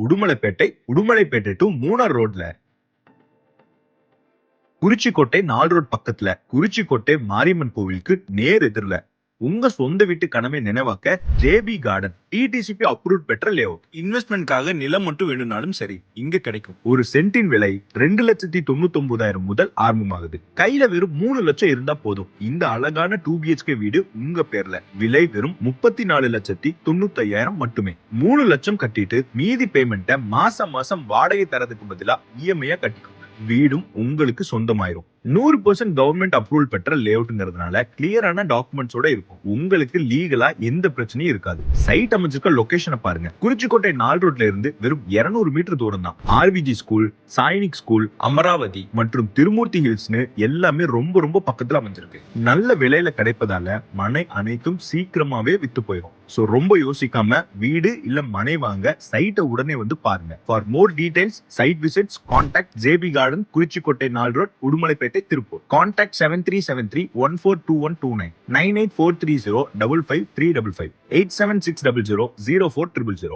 Udumalaipettai Udumalaipettai to Munnar ரோட்ல. Kurichikottai 4 road பக்கத்துல குறிச்சிக்கோட்டை மாரியம்மன் கோவிலுக்கு நேர் எதிரில உங்க சொந்த வீட்டு கனவை நினைவாக்க ஜேபி கார்டன் டிடிசிபி அப்ரூவ் பெற்ற லேஅவுட். இன்வெஸ்ட்மெண்ட்காக நிலம் மட்டும் வேணும்னாலும் சரி இங்க கிடைக்கும். ஒரு சென்டின் விலை 2,99,000 முதல் ஆரம்பமாகுது. கையில வெறும் 3 லட்சம் இருந்தா போதும். இந்த அழகான 2 BHK வீடு உங்க பேர்ல. விலை வெறும் 34,95,000 மட்டுமே. 3 லட்சம் கட்டிட்டு மீதி பேமெண்ட்டை மாசம் மாசம் வாடகை தரதுக்கு பதிலா இஎம்ஐ கட்டிக்கோங்க. வீடும் உங்களுக்கு சொந்தமாயிரும். 100% கவர்மெண்ட் அப்ரூவல் பெற்ற லேஅவுட்ங்கிறதுனால கிளியரான டாக்குமெண்ட்ஸோட இருக்கும். உங்களுக்கு லீகலா எந்த பிரச்சனையும் இருக்காது. சைட் அமைஞ்சிருக்க லொகேஷனை பாருங்க. குறிச்சிக்கோட்டை 4 ரோட்ல இருந்து வெறும் 200 மீட்டர் தூரம் தான். ஆர்விஜி ஸ்கூல், சைனிக் ஸ்கூல், அமராவதி மற்றும் திருமூர்த்தி ஹில்ஸ்னு எல்லாமே ரொம்ப ரொம்ப பக்கத்துல அமைஞ்சிருக்கு. நல்ல விலையில கிடைப்பதால மனை அனைத்தும் சீக்கிரமாவே வித்து போயிடும். சோ ரொம்ப யோசிக்காம வீடு இல்ல மனை வாங்க சைட்டை உடனே வந்து பாருங்க. For more details site visits contact JP garden Kurichikottai 4 road Udumalaipettai Tiruppur. Contact 7373142129 98430555355 876000400.